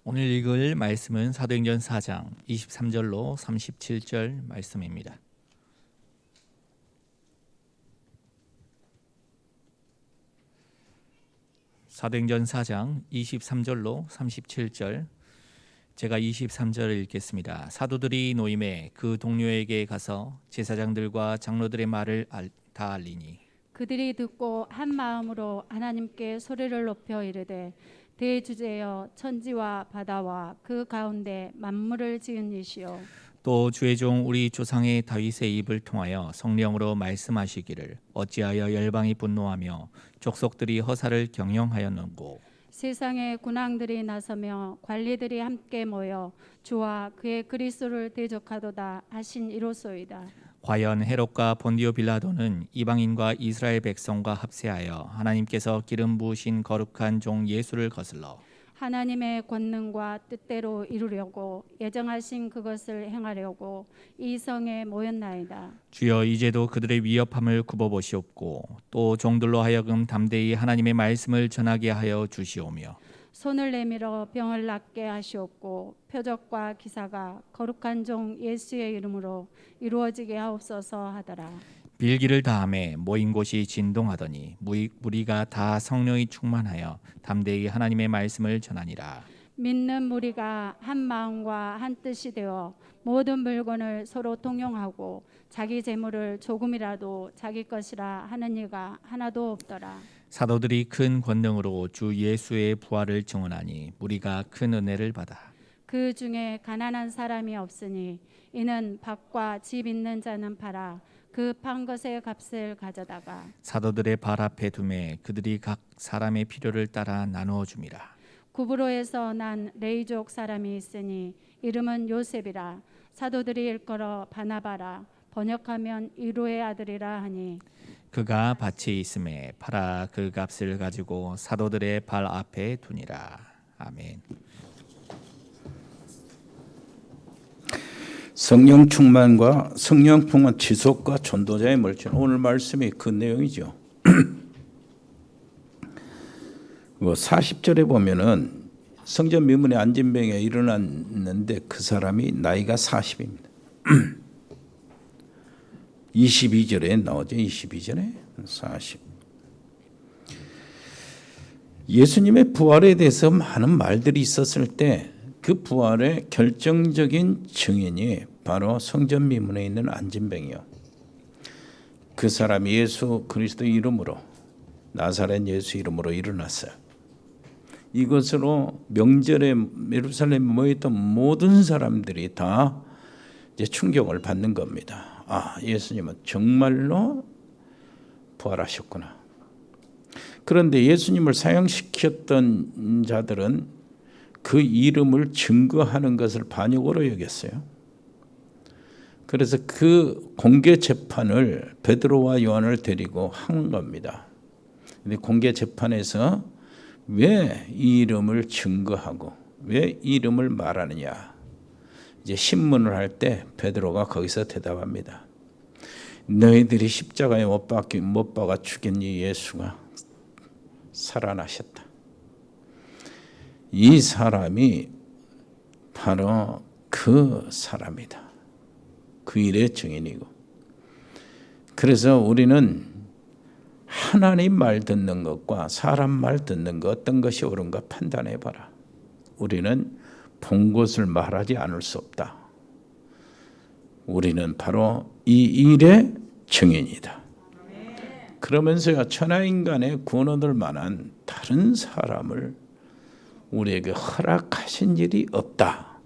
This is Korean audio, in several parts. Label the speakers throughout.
Speaker 1: 오늘 읽을 말씀은 사도행전 4장 23절로 37절 말씀입니다. 사도행전 4장 23절로 37절, 제가 23절을 읽겠습니다. 사도들이 노임에 그 동료에게 가서 제사장들과 장로들의 말을 다 알리니
Speaker 2: 그들이 듣고 한 마음으로 하나님께 소리를 높여 이르되 대주제여 천지와 바다와 그 가운데 만물을 지은 이시여
Speaker 1: 또 주의 종 우리 조상의 다윗의 입을 통하여 성령으로 말씀하시기를 어찌하여 열방이 분노하며 족속들이 허사를 경영하였는고
Speaker 2: 세상의 군왕들이 나서며 관리들이 함께 모여 주와 그의 그리스도를 대적하도다 하신 이로소이다.
Speaker 1: 과연 헤롯과 본디오 빌라도는 이방인과 이스라엘 백성과 합세하여 하나님께서 기름 부으신 거룩한 종 예수를 거슬러
Speaker 2: 하나님의 권능과 뜻대로 이루려고 예정하신 그것을 행하려고 이 성에 모였나이다.
Speaker 1: 주여 이제도 그들의 위협함을 굽어보시옵고 또 종들로 하여금 담대히 하나님의 말씀을 전하게 하여 주시오며
Speaker 2: 손을 내밀어 병을 낫게 하시옵고 표적과 기사가 거룩한 종 예수의 이름으로 이루어지게 하옵소서 하더라.
Speaker 1: 빌기를 다함에 모인 곳이 진동하더니 무리가 다 성령이 충만하여 담대히 하나님의 말씀을 전하니라.
Speaker 2: 믿는 무리가 한 마음과 한 뜻이 되어 모든 물건을 서로 통용하고 자기 재물을 조금이라도 자기 것이라 하는 이가 하나도 없더라.
Speaker 1: 사도들이 큰 권능으로 주 예수의 부활을 증언하니 무리가 큰 은혜를 받아
Speaker 2: 그 중에 가난한 사람이 없으니 이는 밭과 집 있는 자는 팔아 그 판 것의 값을 가져다가
Speaker 1: 사도들의 발 앞에 두매 그들이 각 사람의 필요를 따라 나누어 줌이라.
Speaker 2: 구브로에서 난 레이족 사람이 있으니 이름은 요셉이라. 사도들이 일컬어 바나바라. 번역하면 이로의 아들이라 하니
Speaker 1: 그가 밭이 있음에 팔아 그 값을 가지고 사도들의 발 앞에 두니라. 아멘.
Speaker 3: 성령 충만과 성령 풍만 지속과 전도자의 멀진, 오늘 말씀이 그 내용이죠. 40절에 보면은 성전 미문에 안진병에 일어났는데 그 사람이 나이가 40입니다. 22절에 나오죠. 22절에 40. 예수님의 부활에 대해서 많은 말들이 있었을 때 그 부활의 결정적인 증인이 바로 성전 미문에 있는 안진병이요. 그 사람이 예수 그리스도 이름으로, 나사렛 예수 이름으로 일어났어요. 이것으로 명절에 예루살렘에 모였던 모든 사람들이 다 이제 충격을 받는 겁니다. 아, 예수님은 정말로 부활하셨구나. 그런데 예수님을 사형시켰던 자들은 그 이름을 증거하는 것을 반역으로 여겼어요. 그래서 그 공개 재판을 베드로와 요한을 데리고 한 겁니다. 근데 공개 재판에서 왜 이 이름을 증거하고 왜 이 이름을 말하느냐. 이제 신문을 할 때 베드로가 거기서 대답합니다. 너희들이 십자가에 못 박아 죽인 이 예수가 살아나셨다. 이 사람이 바로 그 사람이다. 그 일의 증인이고. 그래서 우리는 하나님 말 듣는 것과 사람 말 듣는 것 어떤 것이 옳은가 판단해봐라. 우리는 본 것을 말하지 않을 수 없다. 우리는 바로 이 일의 증인이다. 그러면서 천하인간의 구원 얻을 만한 다른 사람을 우리에게 허락하신 일이 없다.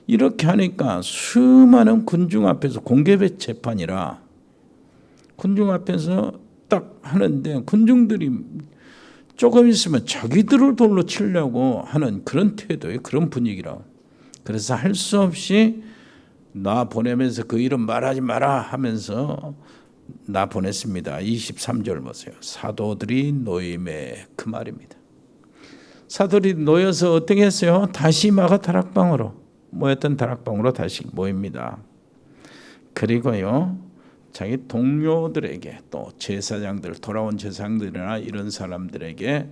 Speaker 3: 이렇게 하니까 수많은 군중 앞에서 공개 재판이라 군중 앞에서 딱 하는데 군중들이 조금 있으면 자기들을 돌로 치려고 하는 그런 태도예요. 그런 분위기라. 그래서 할 수 없이 나 보내면서 그 이름 말하지 마라 하면서 나 보냈습니다. 23절 보세요. 사도들이 노임에, 그 말입니다. 사도들이 놓여서 어떻게 했어요? 다시 마가 다락방으로, 모였던 다락방으로 다시 모입니다. 그리고요, 자기 동료들에게, 또 제사장들, 돌아온 제사장들이나 이런 사람들에게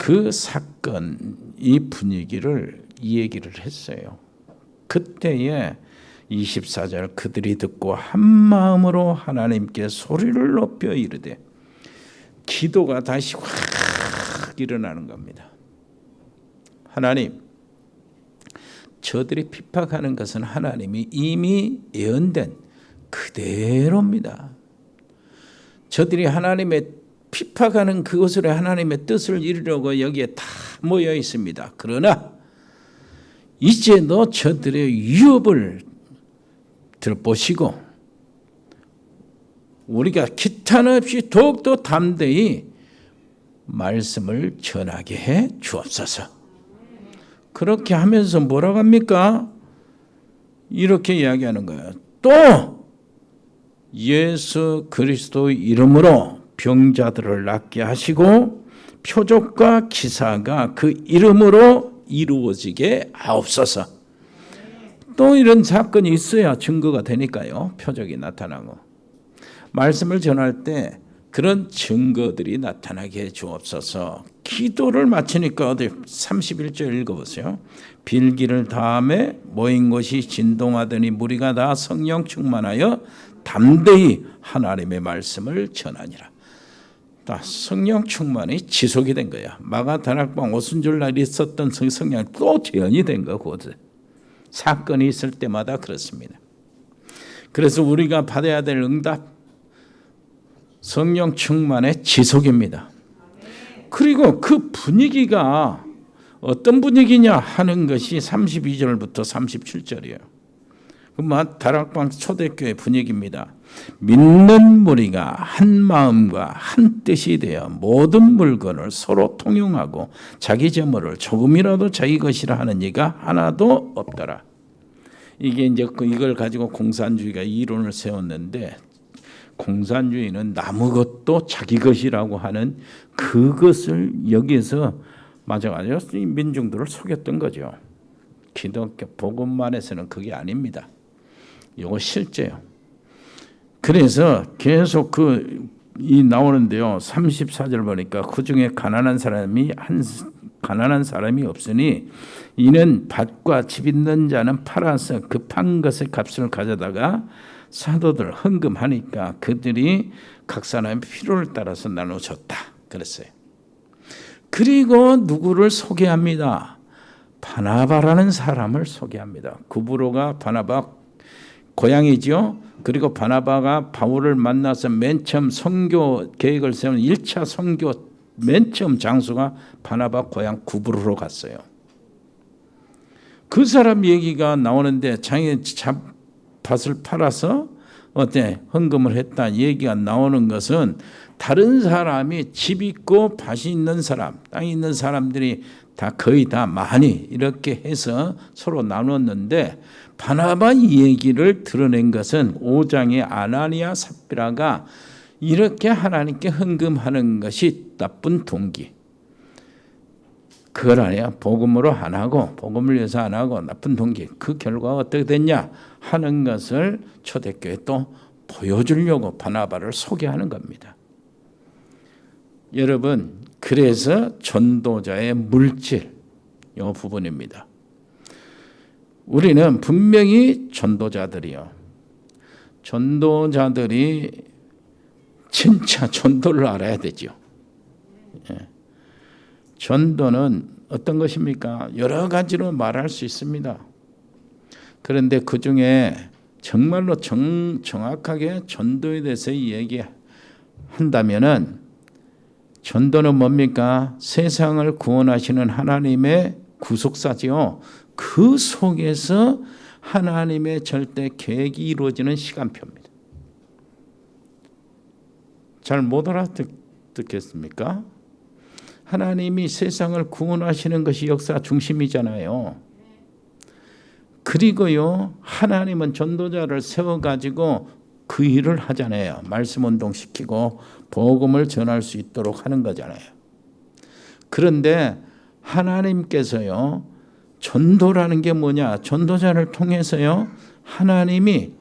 Speaker 3: 그 사건 이 분위기를 이 얘기를 했어요. 그때에 24절 그들이 듣고 한 마음으로 하나님께 소리를 높여 이르되 기도가 다시 확 일어나는 겁니다. 하나님, 저들이 핍박하는 것은 하나님이 이미 예언된 그대로입니다. 저들이 하나님의 핍박하는 그것으로 하나님의 뜻을 이루려고 여기에 다 모여 있습니다. 그러나 이제도 저들의 위협을 들보시고 우리가 기탄 없이 더욱더 담대히 말씀을 전하게 해 주옵소서. 그렇게 하면서 뭐라고 합니까? 이렇게 이야기하는 거예요. 또 예수 그리스도 이름으로 병자들을 낫게 하시고 표적과 기사가 그 이름으로 이루어지게 하옵소서. 또 이런 사건이 있어야 증거가 되니까요. 표적이 나타나고 말씀을 전할 때 그런 증거들이 나타나게 해 주옵소서. 기도를 마치니까 어디 31절 읽어보세요. 빌기를 다음에 모인 곳이 진동하더니 무리가 다 성령 충만하여 담대히 하나님의 말씀을 전하니라. 다 성령 충만이 지속이 된 거야. 마가 다락방 오순절날 있었던 성령이 또 재현이 된 거고 사건이 있을 때마다 그렇습니다. 그래서 우리가 받아야 될 응답 성령 충만의 지속입니다. 그리고 그 분위기가 어떤 분위기냐 하는 것이 32절부터 37절이에요. 다락방 초대교회 분위기입니다. 믿는 무리가 한 마음과 한 뜻이 되어 모든 물건을 서로 통용하고 자기 재물을 조금이라도 자기 것이라 하는 이가 하나도 없더라. 이게 이제 이걸 가지고 공산주의가 이론을 세웠는데 공산주의는 남의 것도 자기 것이라고 하는 그것을 여기에서 맞아가지고 민중들을 속였던 거죠. 기독교 복음만에서는 그게 아닙니다. 이거 실제요. 그래서 계속 이 나오는데요. 34절 보니까 그 중에 가난한 사람이 없으니 이는 밭과 집 있는 자는 팔아서 급한 것의 값을 가져다가 사도들 헌금하니까 그들이 각 사람의 필요를 따라서 나눠줬다. 그랬어요. 그리고 누구를 소개합니다. 바나바라는 사람을 소개합니다. 구브로가 바나바 고향이죠. 그리고 바나바가 바울을 만나서 맨 처음 선교 계획을 세운 1차 선교 맨 처음 장소가 바나바 고향 구브로로 갔어요. 그 사람 얘기가 나오는데 자기 밭을 팔아서 헌금을 했다 얘기가 나오는 것은 다른 사람이 집 있고 밭이 있는 사람, 땅이 있는 사람들이 다 거의 다 많이 이렇게 해서 서로 나눴는데 바나바 얘기를 드러낸 것은 5장의 아나니아 삽비라가 이렇게 하나님께 헌금하는 것이 나쁜 동기. 그걸 아니야. 복음으로 안 하고 복음을 위해서 안 하고 나쁜 동기. 그 결과가 어떻게 됐냐 하는 것을 초대교회에 또 보여주려고 바나바를 소개하는 겁니다. 여러분 그래서 전도자의 물질 이 부분입니다. 우리는 분명히 전도자들이 진짜 전도를 알아야 되죠. 전도는 어떤 것입니까? 여러 가지로 말할 수 있습니다. 그런데 그 중에 정말로 정확하게 전도에 대해서 얘기한다면은 전도는 뭡니까? 세상을 구원하시는 하나님의 구속사지요. 그 속에서 하나님의 절대 계획이 이루어지는 시간표입니다. 잘 못 알아듣겠습니까? 하나님이 세상을 구원하시는 것이 역사 중심이잖아요. 그리고요, 하나님은 전도자를 세워가지고 그 일을 하잖아요. 말씀 운동시키고 복음을 전할 수 있도록 하는 거잖아요. 그런데 하나님께서요, 전도라는 게 뭐냐? 전도자를 통해서요, 하나님이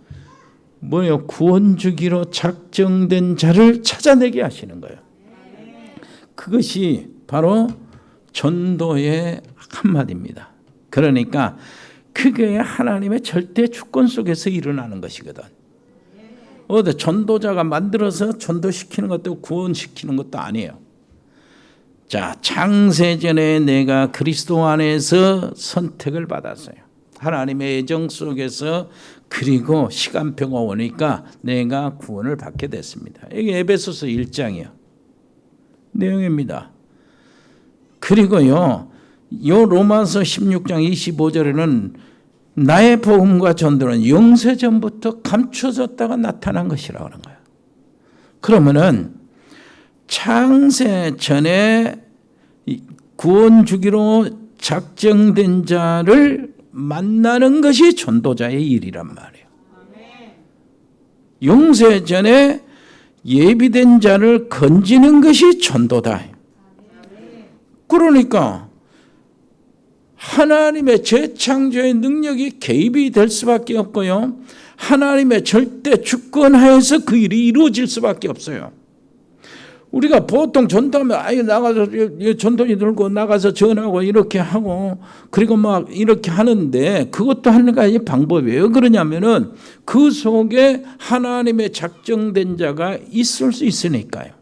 Speaker 3: 구원 주기로 작정된 자를 찾아내게 하시는 거예요. 그것이 바로 전도의 한마디입니다. 그러니까 그게 하나님의 절대 주권 속에서 일어나는 것이거든. 어디 전도자가 만들어서 전도시키는 것도 구원시키는 것도 아니에요. 자, 창세전에 내가 그리스도 안에서 선택을 받았어요. 하나님의 애정 속에서. 그리고 시간표가 오니까 내가 구원을 받게 됐습니다. 이게 에베소서 1장이요. 내용입니다. 그리고요, 요 로마서 16장 25절에는 나의 복음과 전도는 영세전부터 감춰졌다가 나타난 것이라고 하는 거예요. 그러면은 창세 전에 구원 주기로 작정된 자를 만나는 것이 전도자의 일이란 말이에요. 영세 전에 예비된 자를 건지는 것이 전도다. 그러니까 하나님의 재창조의 능력이 개입이 될 수밖에 없고요. 하나님의 절대 주권하에서 그 일이 이루어질 수밖에 없어요. 우리가 보통 전도하면 아예 나가서 전도지 들고 나가서 전하고 이렇게 하고 그리고 막 이렇게 하는데 그것도 하는 가지 방법이에요. 왜 그러냐면은 그 속에 하나님의 작정된 자가 있을 수 있으니까요.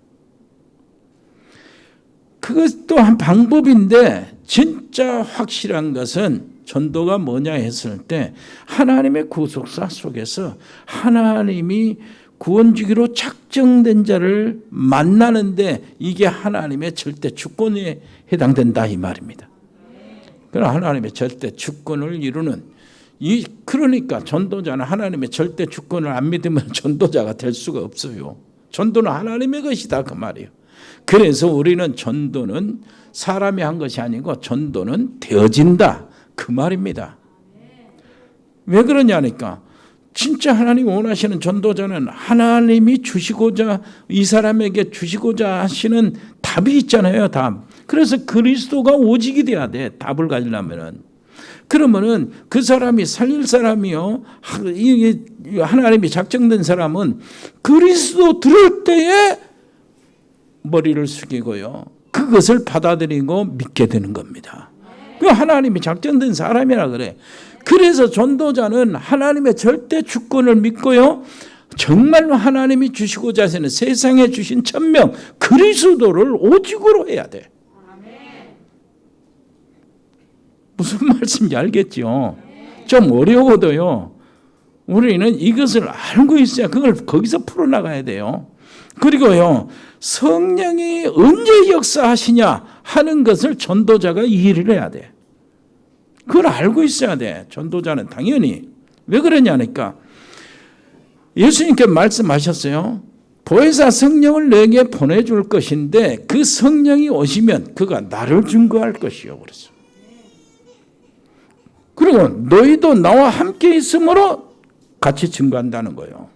Speaker 3: 그것도 한 방법인데 진짜 확실한 것은 전도가 뭐냐 했을 때 하나님의 구속사 속에서 하나님이 구원주기로 작정된 자를 만나는데 이게 하나님의 절대 주권에 해당된다 이 말입니다. 그러나 하나님의 절대 주권을 이루는 그러니까 전도자는 하나님의 절대 주권을 안 믿으면 전도자가 될 수가 없어요. 전도는 하나님의 것이다 그 말이에요. 그래서 우리는 전도는 사람이 한 것이 아니고 전도는 되어진다 그 말입니다. 왜 그러냐니까 진짜 하나님 원하시는 전도자는 하나님이 주시고자 이 사람에게 주시고자 하시는 답이 있잖아요. 답. 그래서 그리스도가 오직이 돼야 돼. 답을 가지려면은. 그러면은 그 사람이 살릴 사람이요. 하나님이 작정된 사람은 그리스도 들을 때에 머리를 숙이고요. 그것을 받아들이고 믿게 되는 겁니다. 그 하나님이 작정된 사람이라 그래. 그래서 전도자는 하나님의 절대 주권을 믿고요. 정말로 하나님이 주시고자 하시는 세상에 주신 천명 그리스도를 오직으로 해야 돼. 무슨 말씀인지 알겠죠? 좀 어려워도요. 우리는 이것을 알고 있어야 그걸 거기서 풀어나가야 돼요. 그리고요. 성령이 언제 역사하시냐 하는 것을 전도자가 이해를 해야 돼. 그걸 알고 있어야 돼. 전도자는 당연히. 왜 그러냐니까 예수님께 말씀하셨어요. 보혜사 성령을 내게 보내줄 것인데 그 성령이 오시면 그가 나를 증거할 것이요. 그랬어. 그리고 너희도 나와 함께 있으므로 같이 증거한다는 거예요.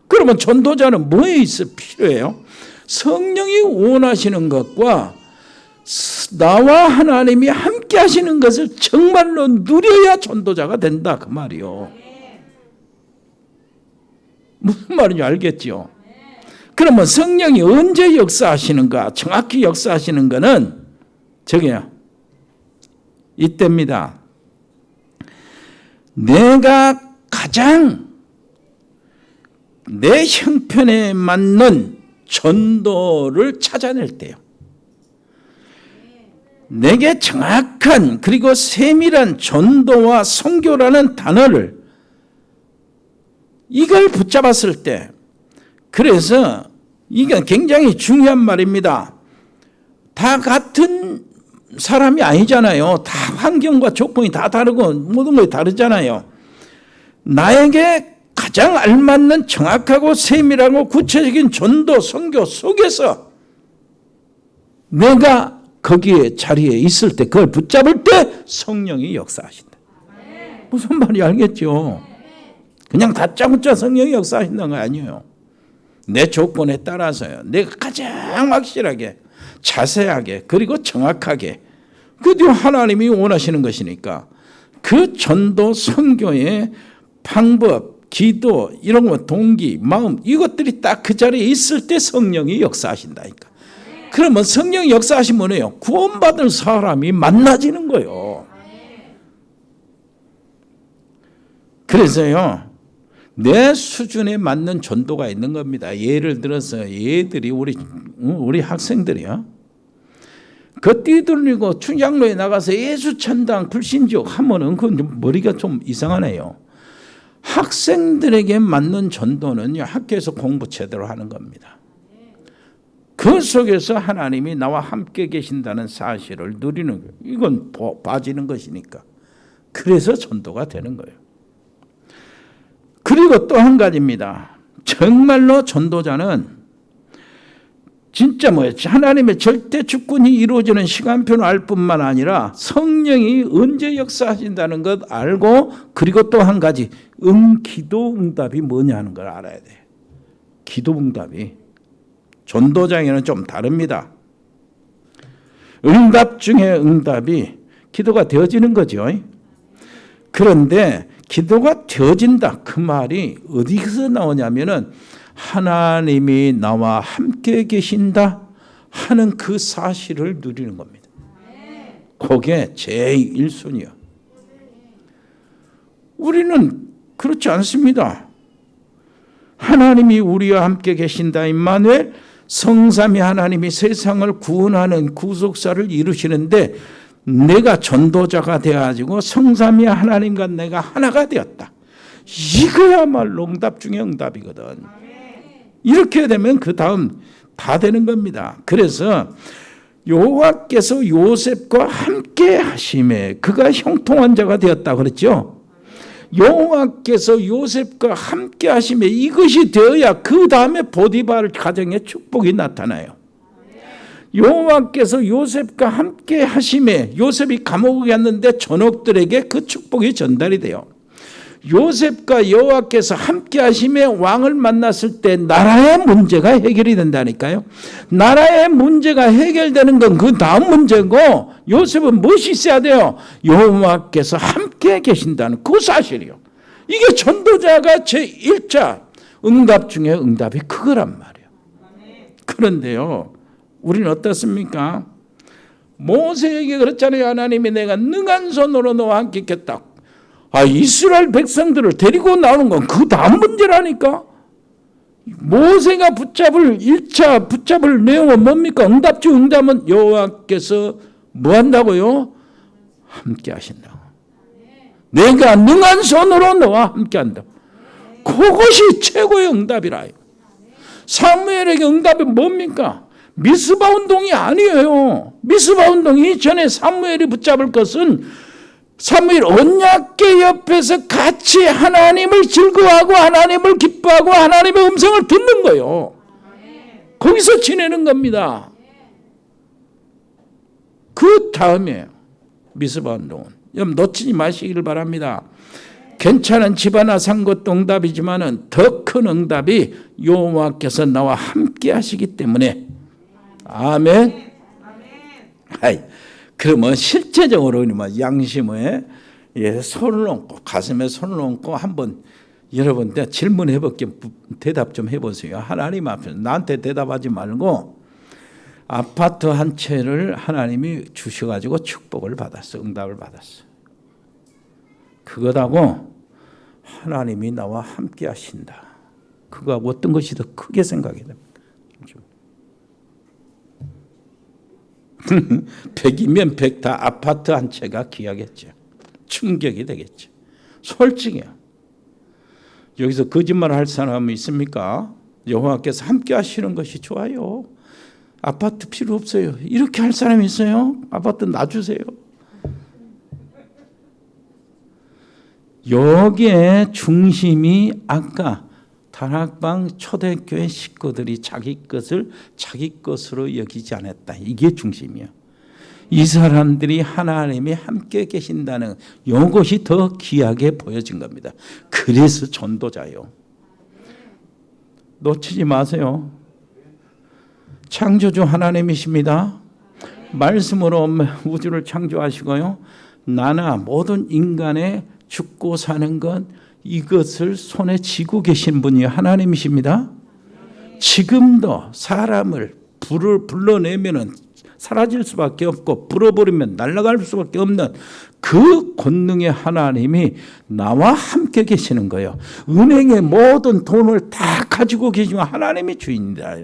Speaker 3: 그러면 전도자는 뭐에 있어 필요해요? 성령이 원하시는 것과 나와 하나님이 함께 하시는 것을 정말로 누려야 전도자가 된다 그 말이요. 무슨 말인지 알겠죠? 그러면 성령이 언제 역사하시는가? 정확히 역사하시는 것은 저게요. 이때입니다. 내가 가장 내 형편에 맞는 전도를 찾아낼 때요. 내게 정확한 그리고 세밀한 전도와 선교라는 단어를 이걸 붙잡았을 때 그래서 이게 굉장히 중요한 말입니다. 다 같은 사람이 아니잖아요. 다 환경과 조건이 다 다르고 모든 것이 다르잖아요. 나에게 가장 알맞는 정확하고 세밀하고 구체적인 전도, 선교 속에서 내가 거기에 자리에 있을 때 그걸 붙잡을 때 성령이 역사하신다. 무슨 말인지 알겠죠? 그냥 다짜고짜 성령이 역사하신다는 거 아니에요. 내 조건에 따라서요. 내가 가장 확실하게 자세하게 그리고 정확하게 그게 하나님이 원하시는 것이니까 그 전도 선교의 방법, 기도 이런 거 동기, 마음 이것들이 딱 그 자리에 있을 때 성령이 역사하신다니까. 그러면 성령 역사하시면 뭐예요? 구원받은 사람이 만나지는 거예요. 그래서요, 내 수준에 맞는 전도가 있는 겁니다. 예를 들어서 얘들이 우리 학생들이요, 그 뛰돌리고 충장로에 나가서 예수 천당 불신지옥 하면은 그 머리가 좀 이상하네요. 학생들에게 맞는 전도는요, 학교에서 공부 제대로 하는 겁니다. 그 속에서 하나님이 나와 함께 계신다는 사실을 누리는 거예요. 이건 봐지는 것이니까. 그래서 전도가 되는 거예요. 그리고 또 한 가지입니다. 정말로 전도자는 진짜 하나님의 절대 주권이 이루어지는 시간표를 알 뿐만 아니라 성령이 언제 역사하신다는 것 알고, 그리고 또 한 가지 기도 응답이 뭐냐 하는 걸 알아야 돼. 기도 응답이 전도장에는 좀 다릅니다. 응답 중에 응답이 기도가 되어지는 거죠. 그런데 기도가 되어진다, 그 말이 어디서 나오냐면은 하나님이 나와 함께 계신다 하는 그 사실을 누리는 겁니다. 그게 제1순위야. 우리는 그렇지 않습니다. 하나님이 우리와 함께 계신다, 임마누엘, 성삼위 하나님이 세상을 구원하는 구속사를 이루시는데 내가 전도자가 되어가지고 성삼위 하나님과 내가 하나가 되었다. 이거야말로 응답 중에 응답이거든. 이렇게 되면 그 다음 다 되는 겁니다. 그래서 여호와께서 요셉과 함께 하심에 그가 형통한 자가 되었다 그랬죠. 여호와께서 요셉과 함께 하심에 이것이 되어야 그 다음에 보디발 가정에 축복이 나타나요. 여호와께서 요셉과 함께 하심에 요셉이 감옥에 갔는데 전옥들에게 그 축복이 전달이 돼요. 요셉과 여호와께서 함께 하심에 왕을 만났을 때 나라의 문제가 해결이 된다니까요. 나라의 문제가 해결되는 건 그 다음 문제고, 요셉은 무엇이 있어야 돼요? 여호와께서 함께 계신다는 그 사실이요. 이게 전도자가 제1차 응답 중에 응답이 그거란 말이에요. 그런데요, 우리는 어떻습니까? 모세에게 그랬잖아요. 하나님이 내가 능한 손으로 너와 함께 있겠다. 이스라엘 백성들을 데리고 나오는 건 그 다음 문제라니까. 모세가 1차 붙잡을 내용은 뭡니까? 응답 중 응답은 여호와께서 뭐 한다고요? 함께 하신다고. 내가 능한 손으로 너와 함께 한다. 그것이 최고의 응답이라. 사무엘에게 응답이 뭡니까? 미스바 운동이 아니에요. 미스바 운동이 전에 사무엘이 붙잡을 것은 사무엘 언약궤 옆에서 같이 하나님을 즐거워하고 하나님을 기뻐하고 하나님의 음성을 듣는 거예요. 거기서 지내는 겁니다. 그 다음에 미스바 운동은 여러분 놓치지 마시기를 바랍니다. 괜찮은 집 하나 산 것도 응답이지만 더 큰 응답이 여호와께서 나와 함께 하시기 때문에. 아멘. 그러면 실제적으로 양심에 손을 얹고 가슴에 손을 얹고 한번 여러분 질문해 볼게요. 대답 좀 해보세요. 하나님 앞에서 나한테 대답하지 말고 아파트 한 채를 하나님이 주셔가지고 축복을 받았어, 응답을 받았어. 그거하고 하나님이 나와 함께 하신다. 그거하고 어떤 것이 더 크게 생각이 됩니다. 100이면 100 다 아파트 한 채가 귀하겠죠. 충격이 되겠죠. 솔직해요. 여기서 거짓말 할 사람이 있습니까? 여호와께서 함께 하시는 것이 좋아요. 아파트 필요 없어요. 이렇게 할 사람이 있어요? 아파트 놔주세요. 여기에 중심이 아까 다락방 초대교회 식구들이 자기 것을 자기 것으로 여기지 않았다. 이게 중심이에요. 이 사람들이 하나님이 함께 계신다는 이것이 더 귀하게 보여진 겁니다. 그래서 전도자요. 놓치지 마세요. 창조주 하나님이십니다. 말씀으로 우주를 창조하시고요. 나나 모든 인간의 죽고 사는 것 이것을 손에 쥐고 계신 분이 하나님이십니다. 지금도 사람을 불을 불러내면은 사라질 수밖에 없고 불어버리면 날아갈 수밖에 없는 그 권능의 하나님이 나와 함께 계시는 거예요. 은행의 모든 돈을 다 가지고 계시면 하나님이 주인이다.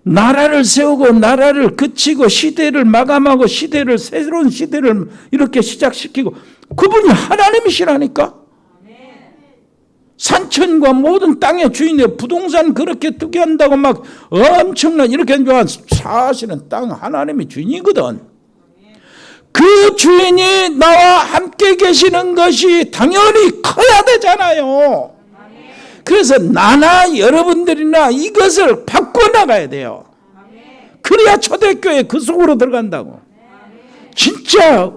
Speaker 3: 나라를 세우고 나라를 그치고 시대를 마감하고 시대를 새로운 시대를 이렇게 시작시키고 그분이 하나님이시라니까. 산천과 모든 땅의 주인의 부동산 그렇게 두게 한다고 막 엄청난 이렇게 좋아. 사실은 땅 하나님이 주인이거든. 그 주인이 나와 함께 계시는 것이 당연히 커야 되잖아요. 그래서 나나 여러분들이나 이것을 바꿔나가야 돼요. 그래야 초대교회 그 속으로 들어간다고. 진짜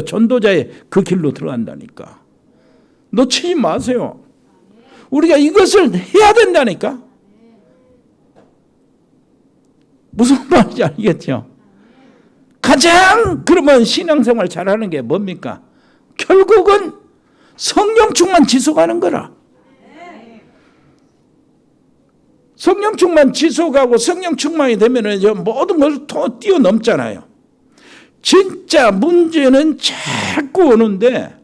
Speaker 3: 전도자의 그 길로 들어간다니까. 놓치지 마세요. 우리가 이것을 해야 된다니까. 무슨 말인지 알겠죠? 가장 그러면 신앙생활 잘하는 게 뭡니까? 결국은 성령 충만 지속하는 거라. 성령 충만 지속하고 성령 충만이 되면 모든 것을 뛰어넘잖아요. 진짜 문제는 자꾸 오는데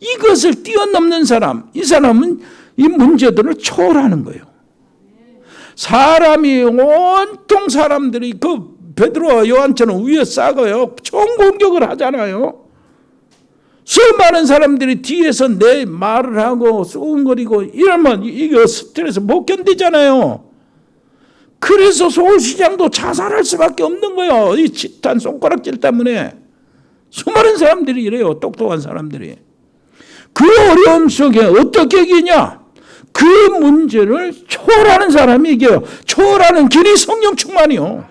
Speaker 3: 이것을 뛰어넘는 사람, 이 사람은 이 문제들을 초월하는 거예요. 사람이 온통 사람들이 그 베드로와 요한처럼 위에 싸고요. 총공격을 하잖아요. 수많은 사람들이 뒤에서 내 말을 하고 쏘근거리고 이러면 이거 스트레스 못 견디잖아요. 그래서 서울시장도 자살할 수밖에 없는 거예요. 이 집단 손가락질 때문에. 수많은 사람들이 이래요. 똑똑한 사람들이. 그 어려움 속에 어떻게 이기냐? 그 문제를 초월하는 사람이 이겨요. 초월하는 길이 성령 충만이요.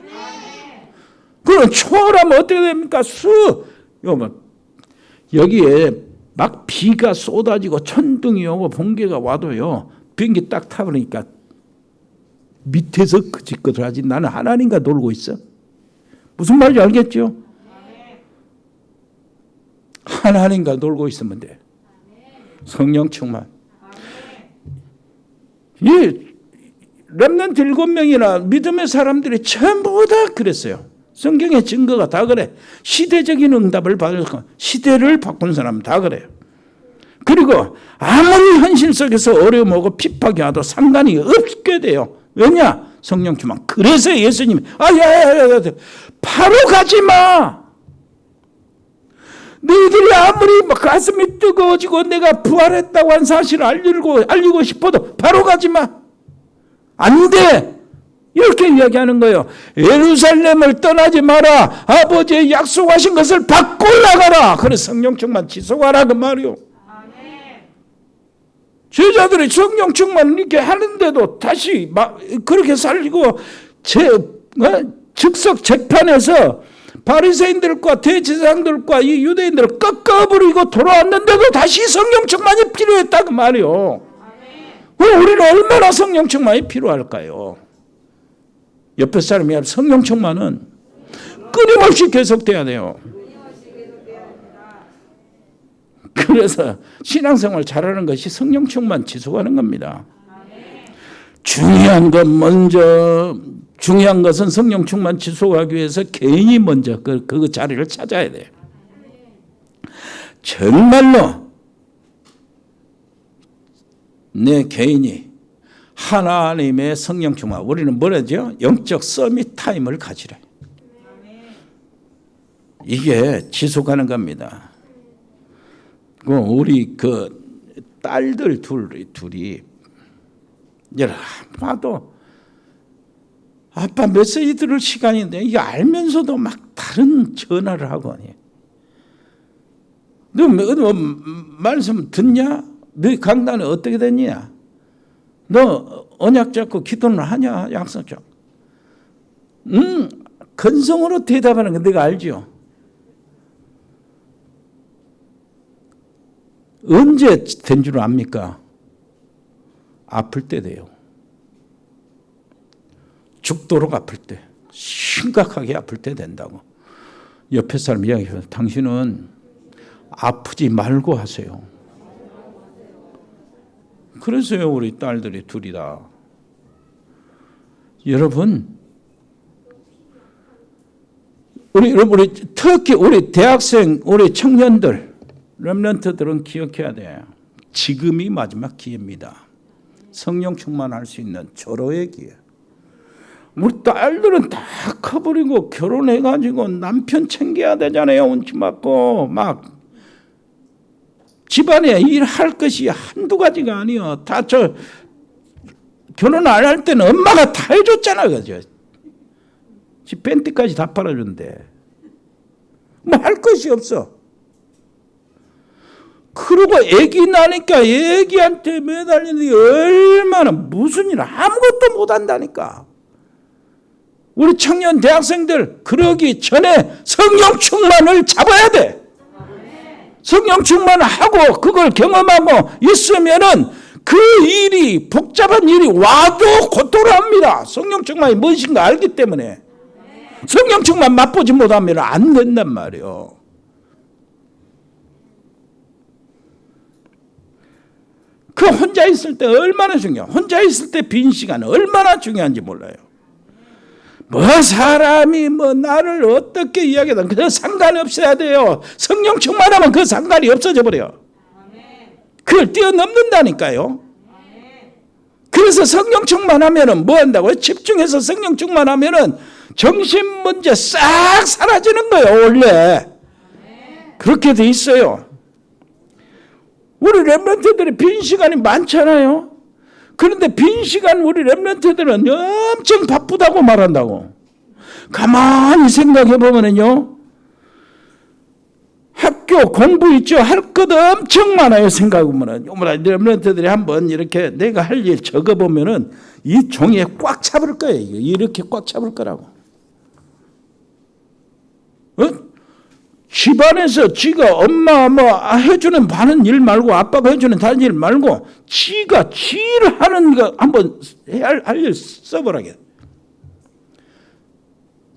Speaker 3: 그럼 초월하면 어떻게 됩니까? 여기에 막 비가 쏟아지고 천둥이 오고 번개가 와도요. 비행기 딱 타버리니까 밑에서 그짓것을 하지 나는 하나님과 놀고 있어. 무슨 말인지 알겠죠? 하나님과 놀고 있으면 돼. 성령 충만. 이 렘넌트 7명이나 믿음의 사람들이 전부 다 그랬어요. 성경의 증거가 다 그래. 시대적인 응답을 받아서 시대를 바꾼 사람 다 그래요. 그리고 아무리 현실 속에서 어려움 오고 핍박이 와도 상관이 없게 돼요. 왜냐? 성령 충만. 그래서 예수님이 야야야야 바로 가지 마. 너희들이 아무리 가슴이 뜨거워지고 내가 부활했다고 한 사실을 알리고 싶어도 바로 가지 마. 안 돼. 이렇게 이야기하는 거예요. 예루살렘을 떠나지 마라. 아버지의 약속하신 것을 받고 나가라. 그래서 성령 충만 지속하라 그 말이요. 제자들이 성령 충만 이렇게 하는데도 다시 그렇게 살리고 즉석 재판에서 바리새인들과 대제사장들과 이 유대인들을 꺾어버리고 돌아왔는데도 다시 성령 충만이 필요했다 그 말이요. 우리는 얼마나 성령 충만이 필요할까요? 옆에 사람이 성령 충만은 끊임없이 계속돼야 돼요. 그래서 신앙생활 잘하는 것이 성령 충만 지속하는 겁니다. 중요한 것은 성령 충만 지속하기 위해서 개인이 먼저 그 자리를 찾아야 돼요. 정말로 내 개인이 하나님의 성령 충만, 우리는 뭐라죠? 영적 서밋 타임을 가지래. 이게 지속하는 겁니다. 우리 딸들 둘이 봐도 아빠 메시지 들을 시간인데 이게 알면서도 막 다른 전화를 하고 너 말씀 듣냐? 너 강단에 어떻게 됐냐? 너 언약 잡고 기도는 하냐? 약속 잡고. 건성으로 대답하는 거 내가 알죠? 언제 된 줄 압니까? 아플 때 돼요. 죽도록 아플 때, 심각하게 아플 때 된다고. 옆에 사람 이야기해요. 당신은 아프지 말고 하세요. 그래서요 우리 딸들이 둘이 다 여러분, 우리 특히 우리 대학생, 우리 청년들, 렘넌트들은 기억해야 돼요. 지금이 마지막 기회입니다. 성령 충만할 수 있는 절호의 기회. 우리 딸들은 다 커버리고 결혼해가지고 남편 챙겨야 되잖아요. 운치 맞고 막 집안에 일할 것이 한두 가지가 아니요. 다 결혼 안 할 때는 엄마가 다 해줬잖아, 그죠? 집 팬티까지 다 팔아준대. 뭐 할 것이 없어. 그리고 애기 나니까 애기한테 매달리는데 얼마나 무슨 일 아무것도 못한다니까. 우리 청년 대학생들 그러기 전에 성령 충만을 잡아야 돼. 성령 충만을 하고 그걸 경험하고 있으면은 그 일이 복잡한 일이 와도 고통을 합니다. 성령 충만이 무엇인가 알기 때문에. 성령 충만 맛보지 못하면 안 된단 말이에요. 그 혼자 있을 때 얼마나 중요해요. 혼자 있을 때 빈 시간은 얼마나 중요한지 몰라요. 뭐 사람이 뭐 나를 어떻게 이야기하든 그 상관이 없어야 돼요. 성령 충만하면 그 상관이 없어져 버려요. 그걸 뛰어넘는다니까요. 그래서 성령 충만하면은 뭐 한다고요? 집중해서 성령 충만하면은 정신 문제 싹 사라지는 거예요. 원래 그렇게 돼 있어요. 우리 렘넌트들이 빈 시간이 많잖아요. 그런데 빈 시간 우리 렘넌트들은 엄청 바쁘다고 말한다고. 가만히 생각해 보면은요, 학교 공부 있죠. 할 것 엄청 많아요. 생각해 보면은 렘넌트들이 한번 이렇게 내가 할 일 적어 보면은 이 종이에 꽉 차버릴 거예요. 이렇게 꽉 차버릴 거라고. 집안에서 지가 엄마 해주는 많은 일 말고 아빠가 해주는 다른 일 말고 지가 지를 하는 거 한번 할 일 써보라게.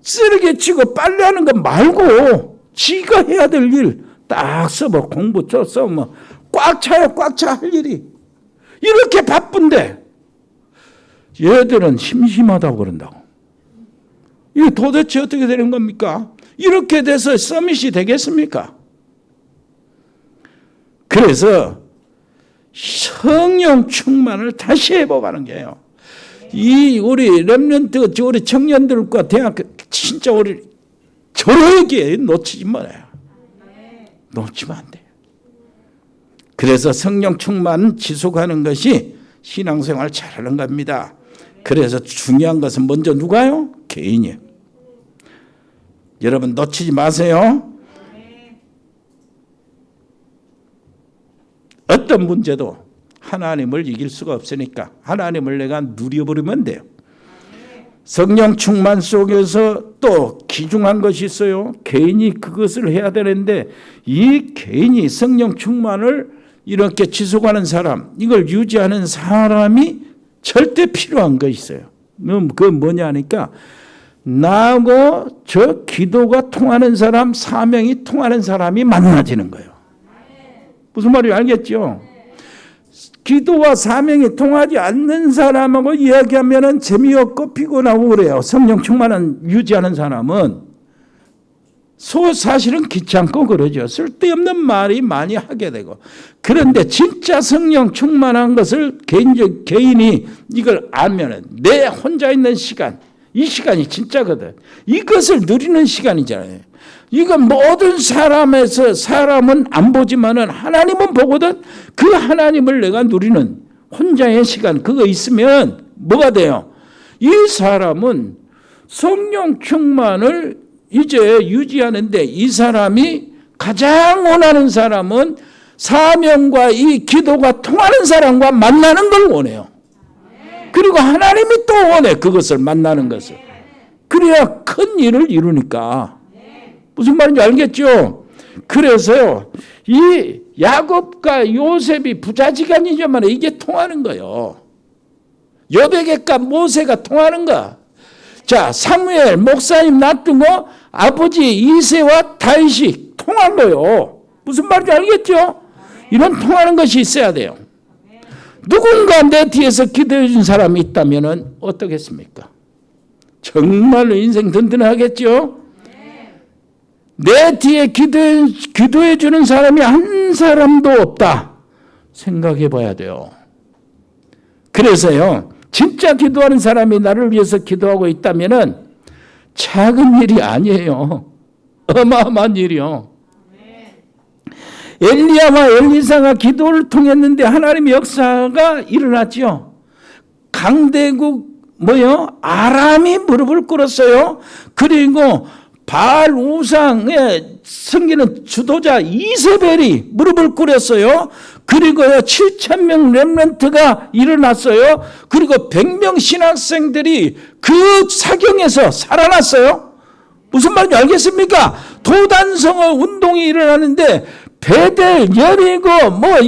Speaker 3: 쓰레기 치고 빨래하는 거 말고 지가 해야 될 일 딱 써봐. 공부 써보면 꽉 차요. 꽉 차 할 일이. 이렇게 바쁜데 얘들은 심심하다고 그런다고. 이게 도대체 어떻게 되는 겁니까? 이렇게 돼서 서밋이 되겠습니까? 그래서 성령 충만을 다시 해보가는 게요. 이 우리 렘넌트, 우리 청년들과 대학교 진짜 우리 절호의 기회 놓치지 말아요. 놓치면 안 돼요. 그래서 성령 충만 지속하는 것이 신앙생활 잘하는 겁니다. 그래서 중요한 것은 먼저 누가요? 개인이에요. 여러분 놓치지 마세요. 어떤 문제도 하나님을 이길 수가 없으니까 하나님을 내가 누려버리면 돼요. 성령 충만 속에서 또 귀중한 것이 있어요. 개인이 그것을 해야 되는데 이 개인이 성령 충만을 이렇게 지속하는 사람, 이걸 유지하는 사람이 절대 필요한 거 있어요. 그건 뭐냐 하니까 나하고 저 기도가 통하는 사람, 사명이 통하는 사람이 만나지는 거예요. 무슨 말인지 알겠죠? 기도와 사명이 통하지 않는 사람하고 이야기하면 재미없고 피곤하고 그래요. 성령 충만한 유지하는 사람은 사실은 귀찮고 그러죠. 쓸데없는 말이 많이 하게 되고. 그런데 진짜 성령 충만한 것을 개인이 이걸 알면은 내 혼자 있는 시간, 이 시간이 진짜거든. 이것을 누리는 시간이잖아요. 이건 모든 사람은 안 보지만은 하나님은 보거든. 그 하나님을 내가 누리는 혼자의 시간, 그거 있으면 뭐가 돼요? 이 사람은 성령 충만을 이제 유지하는데 이 사람이 가장 원하는 사람은 사명과 이 기도가 통하는 사람과 만나는 걸 원해요. 그리고 하나님이 또 원해, 그것을 만나는 것을. 그래야 큰 일을 이루니까. 무슨 말인지 알겠죠? 그래서요, 이 야곱과 요셉이 부자지간이지만 이게 통하는 거예요. 여백과 모세가 통하는 거. 자, 사무엘 목사님 놔두고 아버지 이새와 다윗이 통한 거예요. 무슨 말인지 알겠죠? 이런 통하는 것이 있어야 돼요. 누군가 내 뒤에서 기도해 준 사람이 있다면 어떻겠습니까? 정말로 인생 든든하겠죠? 내 뒤에 기도해 주는 사람이 한 사람도 없다 생각해 봐야 돼요. 그래서요, 진짜 기도하는 사람이 나를 위해서 기도하고 있다면은 작은 일이 아니에요. 어마어마한 일이요. 엘리야와 엘리사가 기도를 통했는데 하나님의 역사가 일어났죠. 강대국 아람이 무릎을 꿇었어요. 그리고 바알 우상의 섬기는 주도자 이세벨이 무릎을 꿇었어요. 그리고요 7,000명 렘넌트가 일어났어요. 그리고 100명 신학생들이 그 사경에서 살아났어요. 무슨 말인지 알겠습니까? 도단성어 운동이 일어나는데 베델, 여리고,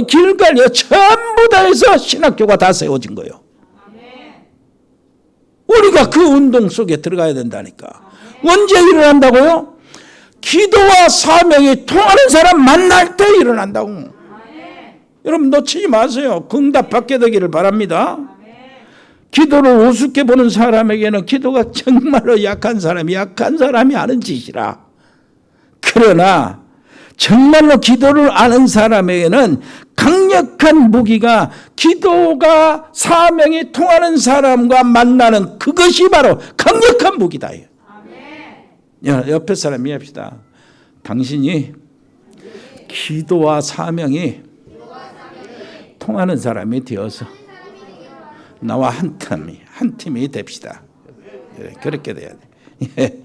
Speaker 3: 길갈, 전부 다 해서 신학교가 다 세워진 거예요. 우리가 그 운동 속에 들어가야 된다니까. 언제 일어난다고요? 기도와 사명이 통하는 사람 만날 때 일어난다고. 여러분 놓치지 마세요. 응답 받게 되기를 바랍니다. 기도를 우습게 보는 사람에게는 기도가 정말로 약한 사람이 아는 짓이라. 그러나 정말로 기도를 아는 사람에게는 강력한 무기가 기도가 사명이 통하는 사람과 만나는 그것이 바로 강력한 무기다. 옆에 사람 이해합시다. 당신이 기도와 사명이 통하는 사람이 되어서 나와 한 팀이 됩시다. 그렇게 돼야 돼.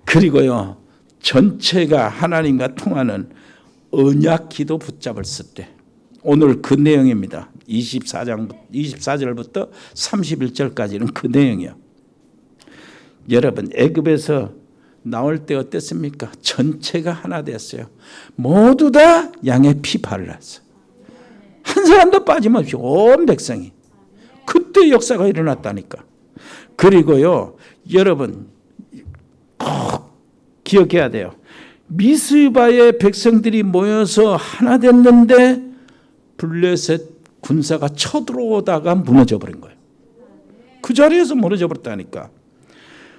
Speaker 3: 그리고요, 전체가 하나님과 통하는 언약 기도 붙잡았을 때, 오늘 그 내용입니다. 24절부터 31절까지는 그 내용이요. 여러분, 애굽에서 나올 때 어땠습니까? 전체가 하나 됐어요. 모두 다 양의 피 발랐어. 한 사람도 빠짐없이 온 백성이. 그때 역사가 일어났다니까. 그리고요, 여러분 꼭 기억해야 돼요. 미스바의 백성들이 모여서 하나 됐는데 블레셋 군사가 쳐들어오다가 무너져 버린 거예요. 그 자리에서 무너져 버렸다니까.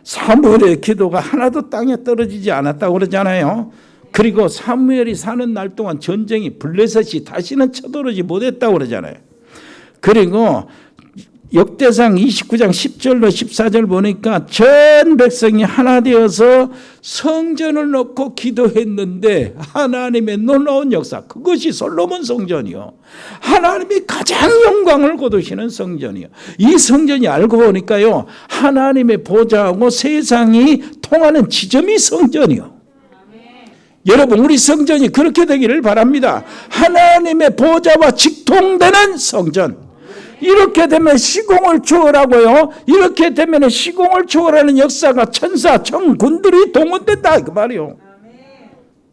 Speaker 3: 사무엘의 기도가 하나도 땅에 떨어지지 않았다고 그러잖아요. 그리고 사무엘이 사는 날 동안 전쟁이 블레셋이 다시는 쳐들어오지 못했다고 그러잖아요. 그리고 역대상 29장 10절로 14절 보니까 전 백성이 하나 되어서 성전을 놓고 기도했는데 하나님의 놀라운 역사, 그것이 솔로몬 성전이요. 하나님이 가장 영광을 거두시는 성전이요. 이 성전이 알고 보니까요, 하나님의 보좌하고 세상이 통하는 지점이 성전이요. 여러분, 우리 성전이 그렇게 되기를 바랍니다. 하나님의 보좌와 직통되는 성전. 이렇게 되면 시공을 초월하고요, 이렇게 되면 시공을 초월하는 역사가 천사, 천군들이 동원된다 그 말이요.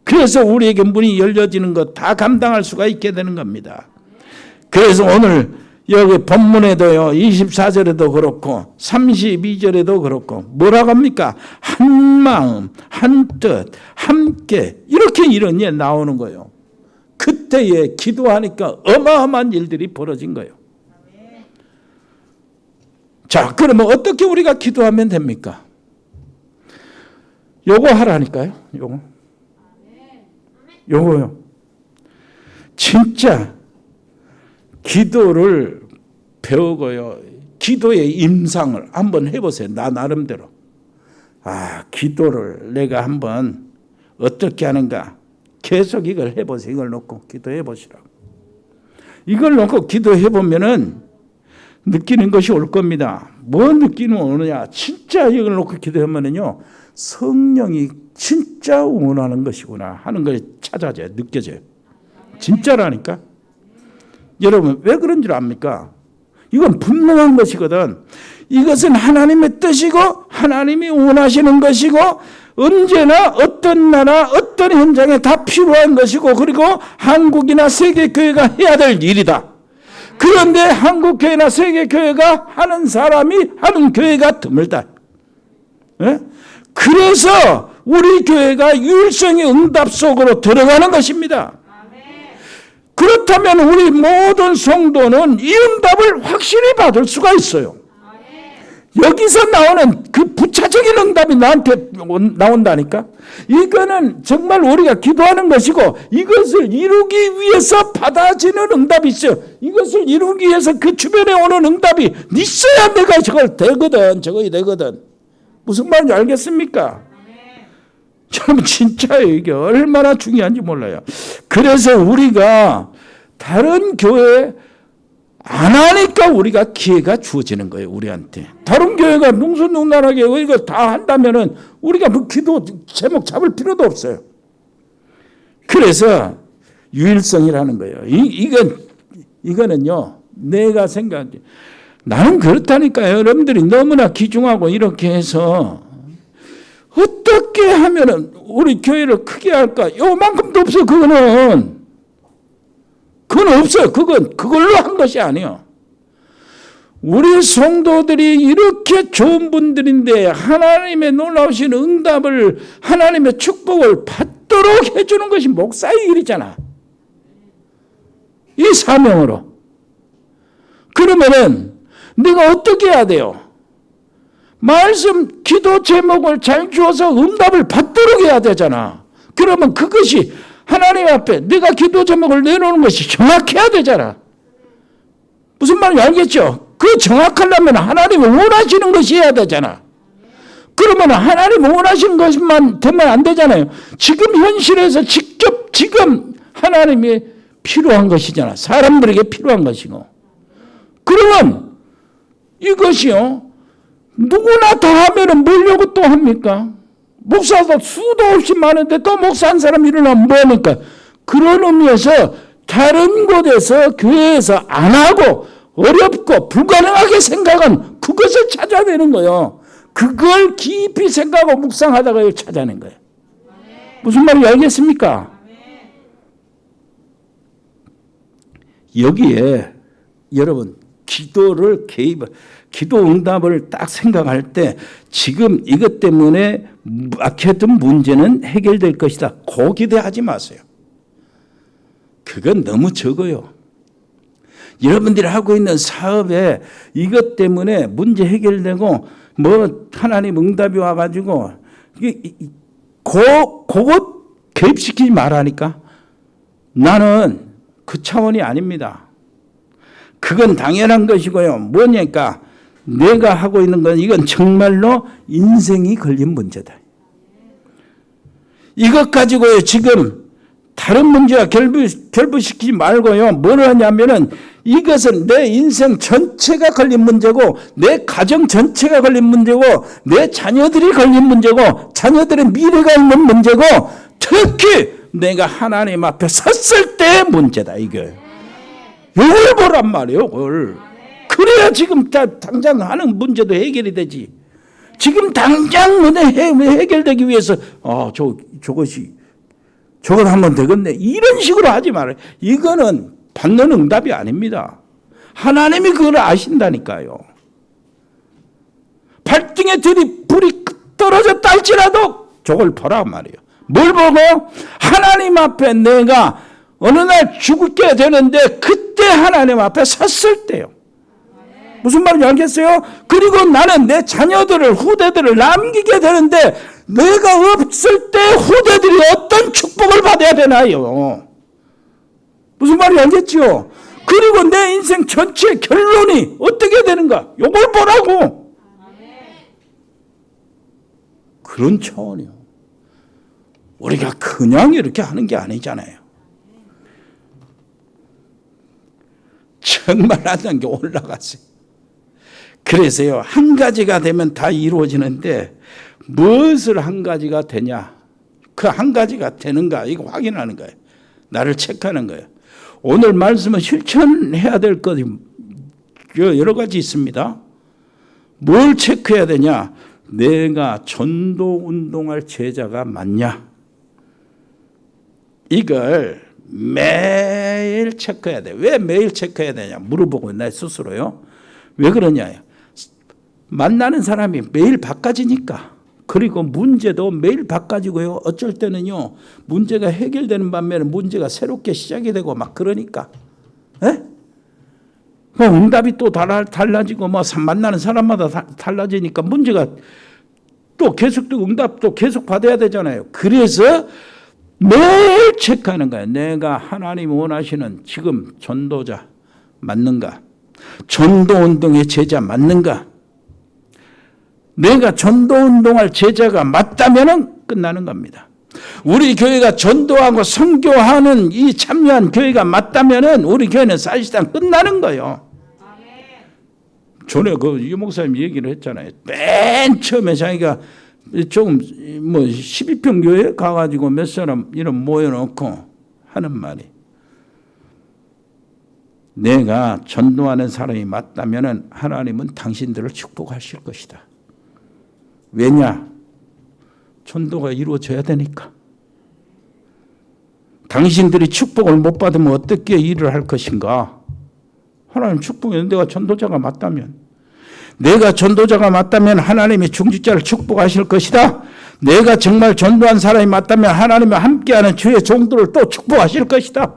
Speaker 3: 그래서 우리에게 문이 열려지는 것 다 감당할 수가 있게 되는 겁니다. 그래서 오늘 여기 본문에도요, 24절에도 그렇고 32절에도 그렇고 뭐라고 합니까? 한 마음, 한 뜻, 함께, 이렇게 이런 예 나오는 거예요. 그때에 기도하니까 어마어마한 일들이 벌어진 거예요. 자, 그러면 어떻게 우리가 기도하면 됩니까? 요거 하라니까요. 요거요. 진짜 기도를 배우고요, 기도의 임상을 한번 해보세요. 나 나름대로. 기도를 내가 한번 어떻게 하는가, 계속 이걸 해보세요. 이걸 놓고 기도해 보시라고. 이걸 놓고 기도해 보면은 느끼는 것이 올 겁니다. 뭐 느끼는 오느냐? 진짜 이걸 놓고 기도하면은요, 성령이 진짜 원하는 것이구나 하는 걸 찾아져요. 느껴져요. 진짜라니까. 여러분, 왜 그런 줄 압니까? 이건 분명한 것이거든. 이것은 하나님의 뜻이고 하나님이 원하시는 것이고 언제나 어떤 나라 어떤 현장에 다 필요한 것이고, 그리고 한국이나 세계교회가 해야 될 일이다. 그런데 한국교회나 세계교회가 하는 사람이 하는 교회가 드물다. 그래서 우리 교회가 유일성의 응답 속으로 들어가는 것입니다. 그렇다면 우리 모든 성도는 이 응답을 확실히 받을 수가 있어요. 여기서 나오는 그 부차적인 응답이 나한테 나온다니까. 이거는 정말 우리가 기도하는 것이고 이것을 이루기 위해서 받아지는 응답이 있어요. 이것을 이루기 위해서 그 주변에 오는 응답이 있어야 내가 저걸 되거든. 저거 되거든. 무슨 말인지 알겠습니까? 여러분 진짜요. 이게 얼마나 중요한지 몰라요. 그래서 우리가 다른 교회 안 하니까 우리가 기회가 주어지는 거예요. 우리한테. 다른 교회가 능수능란하게 이거 다 한다면은 우리가 뭐 기도 제목 잡을 필요도 없어요. 그래서 유일성이라는 거예요. 이거는요. 내가 생각해. 나는 그렇다니까요. 여러분들이 너무나 귀중하고 이렇게 해서 어떻게 하면은 우리 교회를 크게 할까? 요만큼도 없어. 그건 없어요. 그걸로 한 것이 아니에요. 우리 성도들이 이렇게 좋은 분들인데 하나님의 놀라우신 응답을, 하나님의 축복을 받도록 해주는 것이 목사의 일이잖아. 이 사명으로. 그러면은 내가 어떻게 해야 돼요? 말씀, 기도 제목을 잘 주어서 응답을 받도록 해야 되잖아. 그러면 그것이 하나님 앞에 내가 기도 제목을 내놓는 것이 정확해야 되잖아. 무슨 말인지 알겠죠? 그 정확하려면 하나님이 원하시는 것이 해야 되잖아. 그러면 하나님 원하시는 것만 되면 안 되잖아요. 지금 현실에서 직접 지금 하나님이 필요한 것이잖아. 사람들에게 필요한 것이고. 그러면 이것이요. 누구나 다 하면은 뭐려고 또 합니까? 목사도 수도 없이 많은데 또 목사 한 사람 일어나면 뭐합니까? 그런 의미에서 다른 곳에서 교회에서 안 하고 어렵고 불가능하게 생각한 그것을 찾아야 되는 거예요. 그걸 깊이 생각하고 묵상하다가 찾아낸 거예요. 무슨 말인지 알겠습니까? 여기에 여러분 기도를 기도 응답을 딱 생각할 때 지금 이것 때문에 막혔던 문제는 해결될 것이다. 고 기대하지 마세요. 그건 너무 적어요. 여러분들이 하고 있는 사업에 이것 때문에 문제 해결되고 뭐 하나님 응답이 와가지고 그것 개입시키지 말라니까. 나는 그 차원이 아닙니다. 그건 당연한 것이고요. 뭐냐니까 내가 하고 있는 건 이건 정말로 인생이 걸린 문제다. 이것 가지고요 지금 다른 문제와 결부시키지 말고요. 뭘 하냐면은 이것은 내 인생 전체가 걸린 문제고 내 가정 전체가 걸린 문제고 내 자녀들이 걸린 문제고 자녀들의 미래가 있는 문제고 특히 내가 하나님 앞에 섰을 때의 문제다. 이게 이걸 보란 말이에요. 이걸. 그래야 지금 당장 하는 문제도 해결이 되지. 지금 당장 해결되기 위해서 저걸 하면 되겠네. 이런 식으로 하지 말아요. 이거는 받는 응답이 아닙니다. 하나님이 그걸 아신다니까요. 발등에 불이 떨어졌다 할지라도 저걸 보란 말이에요. 뭘 보고? 하나님 앞에 내가 어느 날 죽게 되는데 그때 하나님 앞에 섰을 때요. 무슨 말인지 알겠어요? 그리고 나는 내 자녀들을 후대들을 남기게 되는데 내가 없을 때 후대들이 어떤 축복을 받아야 되나요? 무슨 말인지 알겠죠? 그리고 내 인생 전체의 결론이 어떻게 되는가? 이걸 보라고. 그런 차원이요. 우리가 그냥 이렇게 하는 게 아니잖아요. 정말 하는 게 올라갔어요. 그래서요, 한 가지가 되면 다 이루어지는데 무엇을 한 가지가 되냐? 그 한 가지가 되는가? 이거 확인하는 거예요. 나를 체크하는 거예요. 오늘 말씀은 실천해야 될 것이 여러 가지 있습니다. 뭘 체크해야 되냐? 내가 전도 운동할 제자가 맞냐? 이걸 매일 체크해야 돼. 왜 매일 체크해야 되냐? 물어보고 내 스스로요. 왜 그러냐? 만나는 사람이 매일 바꿔지니까. 그리고 문제도 매일 바꿔지고요. 어쩔 때는요. 문제가 해결되는 반면에 문제가 새롭게 시작이 되고 막 그러니까. 에? 그 응답이 또 달라지고 뭐 만나는 사람마다 달라지니까 문제가 또 계속 또 응답도 계속 받아야 되잖아요. 그래서 매일 체크하는 거예요. 내가 하나님 원하시는 지금 전도자 맞는가? 전도운동의 제자 맞는가? 내가 전도운동할 제자가 맞다면 끝나는 겁니다. 우리 교회가 전도하고 선교하는 이 참여한 교회가 맞다면 우리 교회는 사실상 끝나는 거예요. 전에 그 유 목사님 얘기를 했잖아요. 맨 처음에 자기가 조금 뭐 12평 교회 가가지고 몇 사람 이런 모여놓고 하는 말이, 내가 전도하는 사람이 맞다면 하나님은 당신들을 축복하실 것이다. 왜냐? 전도가 이루어져야 되니까. 당신들이 축복을 못 받으면 어떻게 일을 할 것인가? 하나님 축복해. 내가 전도자가 맞다면, 내가 전도자가 맞다면 하나님이 중직자를 축복하실 것이다. 내가 정말 전도한 사람이 맞다면 하나님과 함께하는 주의 종들을 또 축복하실 것이다.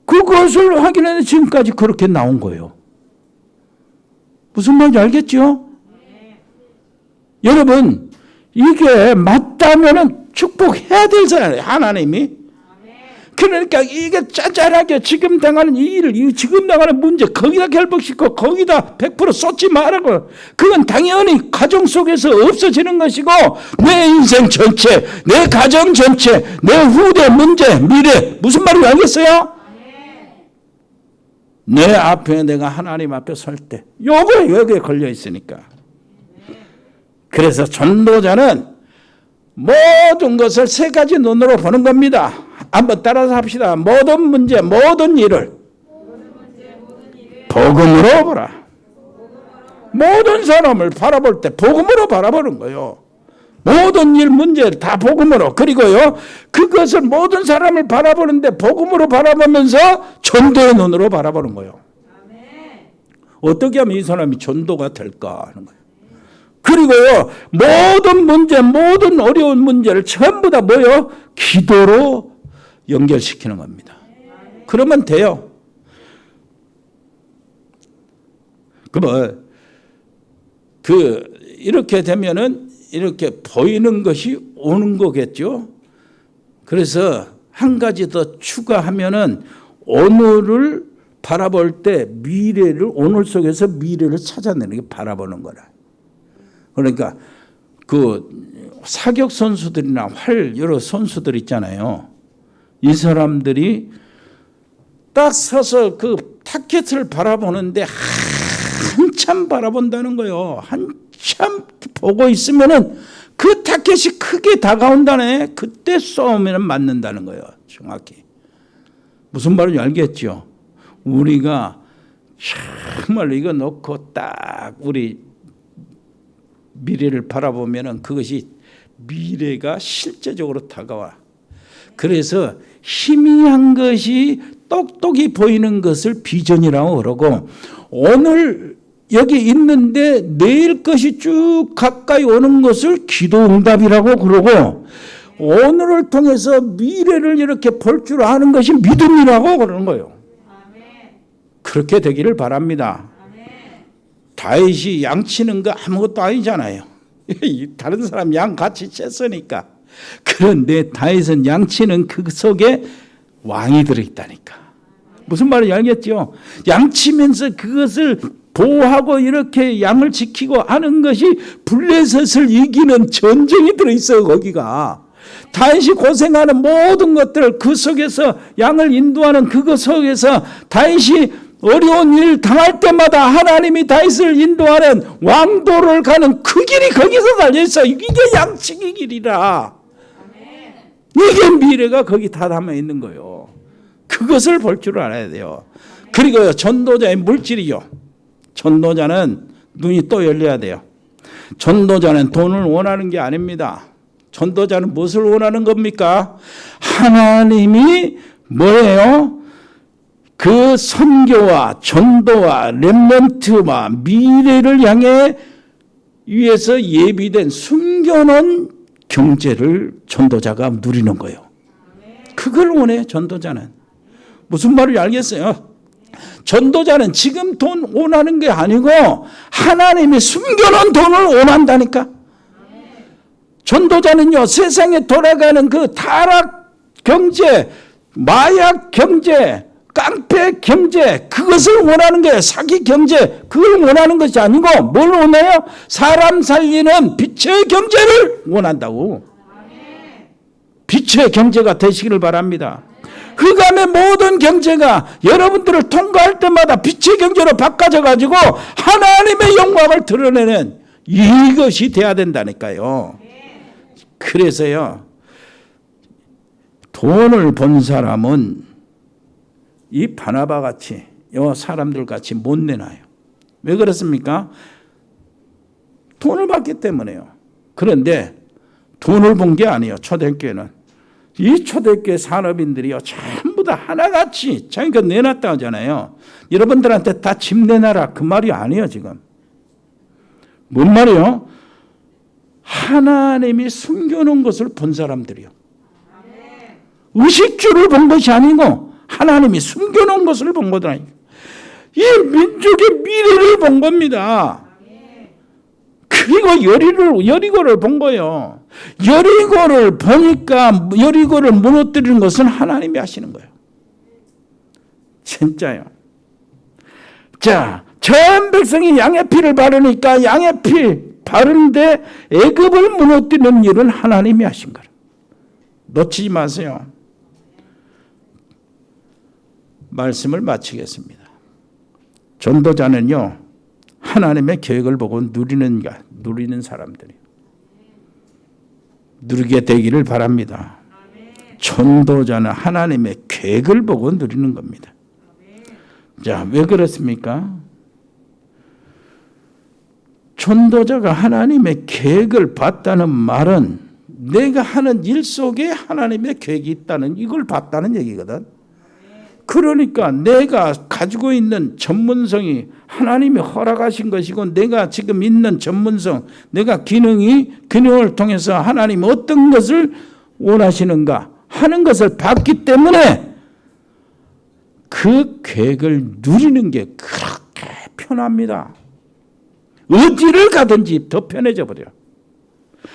Speaker 3: 그것을 확인해서 지금까지 그렇게 나온 거예요. 무슨 말인지 알겠죠? 여러분, 이게 맞다면 축복해야 되잖아요, 하나님이. 그러니까 이게 짜잘하게 지금 당하는 이 일을, 지금 당하는 문제 거기다 결박시키고 거기다 100% 쏟지 말라고. 그건 당연히 가정 속에서 없어지는 것이고, 내 인생 전체, 내 가정 전체, 내 후대 문제, 미래, 무슨 말인지 알겠어요? 내 앞에 내가 하나님 앞에 설 때 여기에 걸려 있으니까. 그래서 전도자는 모든 것을 세 가지 눈으로 보는 겁니다. 한번 따라서 합시다. 모든 문제, 모든 일을 복음으로 보라. 모든 사람을 바라볼 때 복음으로 바라보는 거예요. 모든 일, 문제를 다 복음으로. 그리고요, 그것을 모든 사람을 바라보는데 복음으로 바라보면서 전도의 눈으로 바라보는 거예요. 어떻게 하면 이 사람이 전도가 될까 하는 거예요. 그리고요, 모든 문제, 모든 어려운 문제를 전부 다 뭐요? 기도로 연결시키는 겁니다. 그러면 돼요. 이렇게 되면은 이렇게 보이는 것이 오는 거겠죠. 그래서 한 가지 더 추가하면은 오늘을 바라볼 때 미래를, 오늘 속에서 미래를 찾아내는 게 바라보는 거라. 그러니까 그 사격 선수들이나 활 여러 선수들 있잖아요. 이 사람들이 딱 서서 그 타켓을 바라보는데 한참 바라본다는 거예요. 한참 보고 있으면은 그 타켓이 크게 다가온다네. 그때 쏘면 맞는다는 거예요. 정확히. 무슨 말인지 알겠죠? 우리가 정말 이거 놓고 딱 우리 미래를 바라보면은 그것이 미래가 실제적으로 다가와. 그래서 희미한 것이 똑똑히 보이는 것을 비전이라고 그러고, 오늘 여기 있는데 내일 것이 쭉 가까이 오는 것을 기도응답이라고 그러고, 오늘을 통해서 미래를 이렇게 볼 줄 아는 것이 믿음이라고 그러는 거예요. 그렇게 되기를 바랍니다. 다윗이 양 치는 거 아무것도 아니잖아요. 다른 사람 양 같이 쳤으니까. 그런데 다윗은 양 치는 그 속에 왕이 들어있다니까. 무슨 말인지 알겠죠? 양 치면서 그것을 보호하고 이렇게 양을 지키고 하는 것이 블레셋을 이기는 전쟁이 들어있어요. 거기가. 다윗이 고생하는 모든 것들, 그 속에서 양을 인도하는 그것 속에서 다윗이 어려운 일 당할 때마다 하나님이 다윗을 인도하는 왕도를 가는 그 길이 거기서 달려있어요. 이게 양치기 길이라. 이게 미래가 거기 다 담아 있는 거예요. 그것을 볼 줄 알아야 돼요. 그리고 전도자의 물질이요. 전도자는 눈이 또 열려야 돼요. 전도자는 돈을 원하는 게 아닙니다. 전도자는 무엇을 원하는 겁니까? 하나님이 뭐예요? 그 선교와 전도와 렘넌트와 미래를 향해 위해서 예비된 숨겨놓은 경제를 전도자가 누리는 거예요. 그걸 원해요, 전도자는. 무슨 말인지 알겠어요? 전도자는 지금 돈 원하는 게 아니고 하나님이 숨겨놓은 돈을 원한다니까. 전도자는요, 세상에 돌아가는 그 타락 경제, 마약 경제, 깡패 경제, 그것을 원하는 거예요. 사기 경제, 그걸 원하는 것이 아니고 뭘 원해요? 사람 살리는 빛의 경제를 원한다고. 빛의 경제가 되시기를 바랍니다. 흑암의 모든 경제가 여러분들을 통과할 때마다 빛의 경제로 바꿔져 가지고 하나님의 영광을 드러내는 이것이 돼야 된다니까요. 그래서요, 돈을 번 사람은 이 바나바 같이 요 사람들 같이 못 내놔요. 왜 그렇습니까? 돈을 받기 때문에요. 그런데 돈을 본 게 아니에요. 초대교회는 이 초대교회 산업인들이요, 전부 다 하나같이 자기가 내놨다 하잖아요. 여러분들한테 다 집 내놔라 그 말이 아니에요. 지금 뭔 말이요? 하나님이 숨겨놓은 것을 본 사람들이요. 의식주를 본 것이 아니고 하나님이 숨겨놓은 것을 본 거다. 이 민족의 미래를 본 겁니다. 그리고 여리고를 본 거예요. 여리고를 보니까 여리고를 무너뜨리는 것은 하나님이 하시는 거예요. 진짜요. 자, 전 백성이 양의 피를 바르니까 양의 피 바르는데 애굽을 무너뜨리는 일은 하나님이 하신 거예요. 놓치지 마세요. 말씀을 마치겠습니다. 전도자는요, 하나님의 계획을 보고 누리는 사람들이에요. 누리게 되기를 바랍니다. 전도자는 하나님의 계획을 보고 누리는 겁니다. 자, 왜 그렇습니까? 전도자가 하나님의 계획을 봤다는 말은 내가 하는 일 속에 하나님의 계획이 있다는, 이걸 봤다는 얘기거든. 그러니까 내가 가지고 있는 전문성이 하나님이 허락하신 것이고, 내가 지금 있는 전문성, 내가 기능을 통해서 하나님이 어떤 것을 원하시는가 하는 것을 봤기 때문에 그 계획을 누리는 게 그렇게 편합니다. 어디를 가든지 더 편해져 버려요.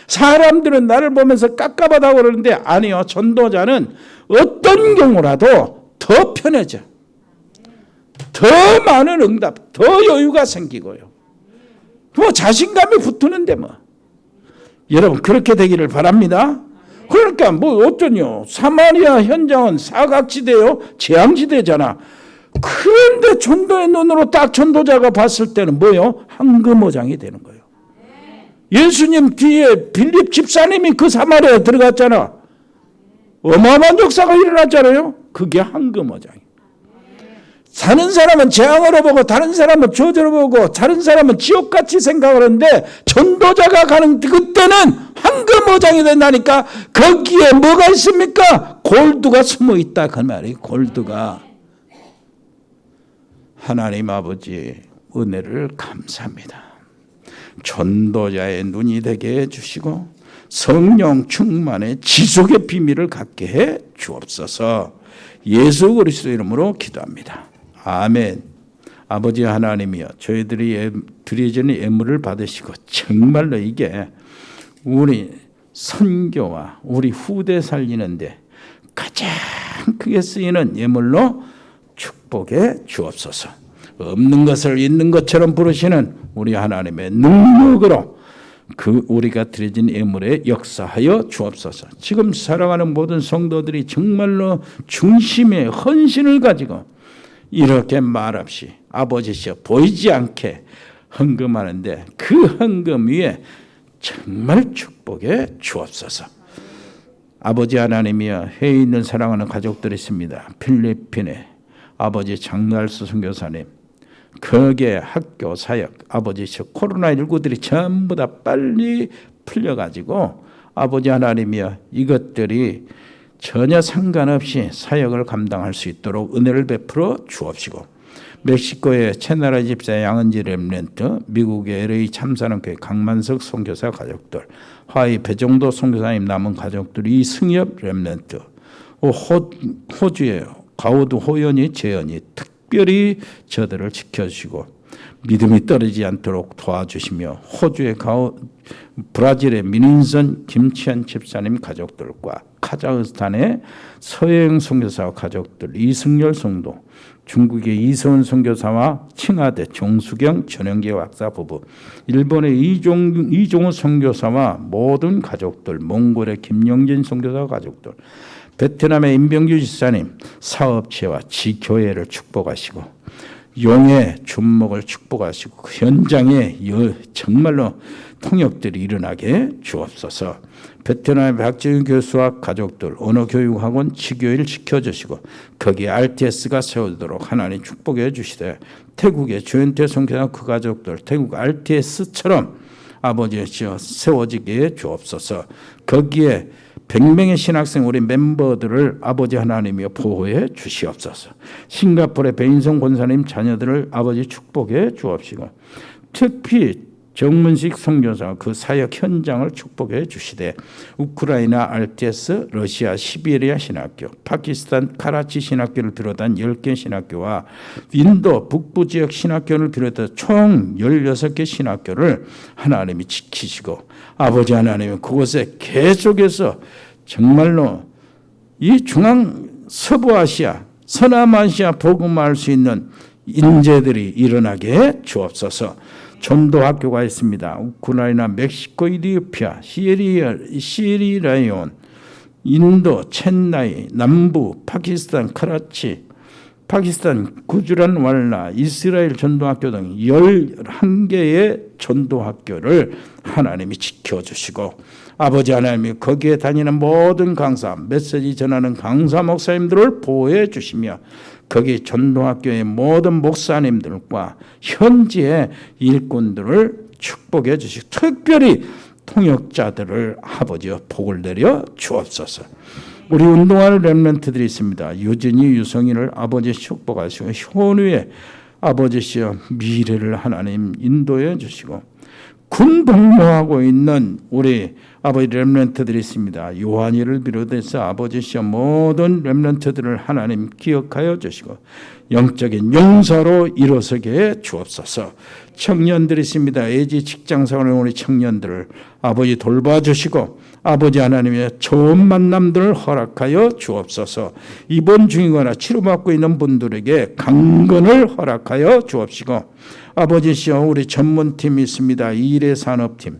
Speaker 3: 사람들은 나를 보면서 깝깝하다고 그러는데 아니요. 전도자는 어떤 경우라도 더 편해져. 더 많은 응답, 더 여유가 생기고요. 뭐 자신감이 붙는데 뭐. 여러분 그렇게 되기를 바랍니다. 그러니까 뭐 어쩌뇨. 사마리아 현장은 사각지대요. 재앙지대잖아. 그런데 전도의 눈으로 딱 전도자가 봤을 때는 뭐요? 황금어장이 되는 거예요. 예수님 뒤에 빌립 집사님이 그 사마리아에 들어갔잖아. 어마어마한 역사가 일어났잖아요. 그게 황금어장이에요. 사는 사람은 재앙으로 보고 다른 사람은 저주로 보고 다른 사람은 지옥같이 생각하는데 전도자가 가는 그때는 황금어장이 된다니까. 거기에 뭐가 있습니까? 골드가 숨어 있다 그 말이에요. 골드가. 하나님 아버지 은혜를 감사합니다. 전도자의 눈이 되게 해주시고 성령 충만의 지속의 비밀을 갖게 해 주옵소서. 예수 그리스도 이름으로 기도합니다. 아멘. 아버지 하나님이여, 저희들이 드려지는 예물을 받으시고 정말로 이게 우리 선교와 우리 후대 살리는데 가장 크게 쓰이는 예물로 축복해 주옵소서. 없는 것을 있는 것처럼 부르시는 우리 하나님의 능력으로 그 우리가 드려진 예물에 역사하여 주옵소서. 지금 살아가는 모든 성도들이 정말로 중심의 헌신을 가지고 이렇게 말없이 아버지시여 보이지 않게 헌금하는데 그 헌금 위에 정말 축복해 주옵소서. 아버지 하나님이여, 해에 있는 사랑하는 가족들이 있습니다. 필리핀에 아버지 장날수 선교사님, 거기에 학교 사역, 아버지 코로나19들이 전부 다 빨리 풀려가지고 아버지 하나님이여, 이것들이 전혀 상관없이 사역을 감당할 수 있도록 은혜를 베풀어 주옵시고, 멕시코의 채나라 집사 양은지 렘넌트, 미국의 LA 참사랑교회 강만석 선교사 가족들, 하와이 배정도 선교사님 남은 가족들이 이승엽 렘넌트, 호주의 가우드 호연이 재연이 특별히 저들을 지켜주시고 믿음이 떨어지지 않도록 도와주시며 호주의 브라질의 민인선 김치한 집사님 가족들과 카자흐스탄의 서혜영 선교사와 가족들, 이승열 성도, 중국의 이서훈 선교사와 칭하대 정수경 전영기 박사 부부, 일본의 이종우 선교사와 모든 가족들, 몽골의 김영진 선교사 가족들, 베트남의 임병규 집사님, 사업체와 지교회를 축복하시고 용의 준목을 축복하시고 현장에 정말로 통역들이 일어나게 주옵소서. 베트남의 박재윤 교수와 가족들 언어교육학원 지교회를 지켜주시고 거기에 RTS가 세워지도록 하나님 축복해 주시되 태국의 조현태 선교사 그 가족들 태국 RTS처럼 아버지여 세워지게 주옵소서. 거기에 100명의 신학생 우리 멤버들을 아버지 하나님이여 보호해 주시옵소서. 싱가포르의 배인성 권사님 자녀들을 아버지 축복해 주옵시고 특히 정문식 선교사 그 사역 현장을 축복해 주시되 우크라이나 RTS, 러시아 시베리아 신학교, 파키스탄 카라치 신학교를 비롯한 10개 신학교와 인도 북부 지역 신학교를 비롯해 총 16개 신학교를 하나님이 지키시고 아버지 하나님은 그곳에 계속해서 정말로 이 중앙 서부아시아, 서남아시아 복음화할 수 있는 인재들이 일어나게 주옵소서. 전도학교가 있습니다. 우크라이나, 멕시코, 이디오피아, 시에리라온, 인도, 첸나이, 남부, 파키스탄, 카라치, 파키스탄, 구주란 왈라, 이스라엘 전도학교 등 11개의 전도학교를 하나님이 지켜주시고 아버지 하나님이 거기에 다니는 모든 강사, 메시지 전하는 강사 목사님들을 보호해 주시며 거기 전도학교의 모든 목사님들과 현지의 일꾼들을 축복해 주시고 특별히 통역자들을 아버지여 복을 내려 주옵소서. 우리 운동하는 렘넌트들이 있습니다. 유진이, 유성이를 아버지 축복하시고 현우의 아버지시여 미래를 하나님 인도해 주시고 군 복무하고 있는 우리 아버지 렘넌트들이 있습니다. 요한이를 비롯해서 아버지시여 모든 렘넌트들을 하나님 기억하여 주시고 영적인 용사로 일어서게 주옵소서. 청년들이 있습니다. 애지 직장생활을 우리 청년들을 아버지 돌봐주시고 아버지 하나님의 좋은 만남들을 허락하여 주옵소서. 입원 중이거나 치료받고 있는 분들에게 강건을 허락하여 주옵시고 아버지시여 우리 전문팀이 있습니다. 일의 산업팀,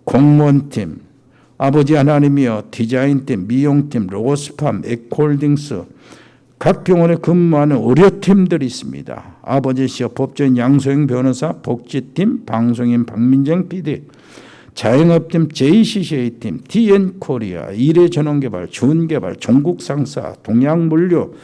Speaker 3: 공무원팀, 아버지 하나님이여 디자인팀, 미용팀, 로고스팜, 에코홀딩스 각 병원에 근무하는 의료팀들이 있습니다. 아버지시여 법조인 양소영 변호사, 복지팀, 방송인 박민정 PD, 자영업팀 JCCA팀, TN코리아, 일해전원개발, 주은개발, 종국상사, 동양물류,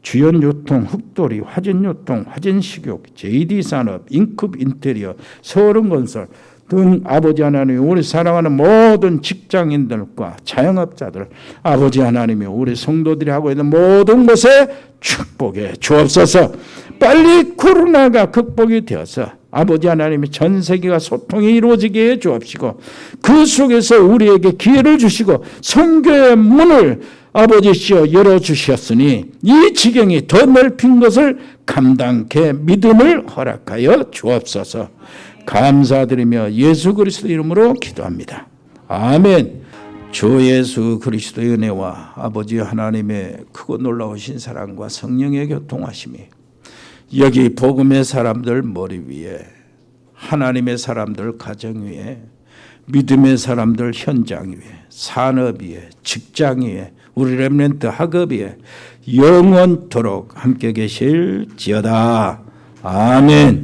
Speaker 3: 주연유통, 흑돌이, 화진유통, 화진식욕, JD산업, 인컵인테리어, 서울은건설 등 아버지 하나님이 우리 사랑하는 모든 직장인들과 자영업자들 아버지 하나님이 우리 성도들이 하고 있는 모든 것에 축복해 주옵소서. 빨리 코로나가 극복이 되어서 아버지 하나님이 전 세계가 소통이 이루어지게 해 주옵시고 그 속에서 우리에게 기회를 주시고 선교의 문을 아버지시여 열어주셨으니 이 지경이 더 넓힌 것을 감당케 믿음을 허락하여 주옵소서. 감사드리며 예수 그리스도 이름으로 기도합니다. 아멘. 주 예수 그리스도의 은혜와 아버지 하나님의 크고 놀라우신 사랑과 성령의 교통하심이 여기 복음의 사람들 머리 위에 하나님의 사람들 가정 위에 믿음의 사람들 현장 위에 산업 위에 직장 위에 우리 렘넌트 학업 위에 영원토록 함께 계실지어다. 아멘.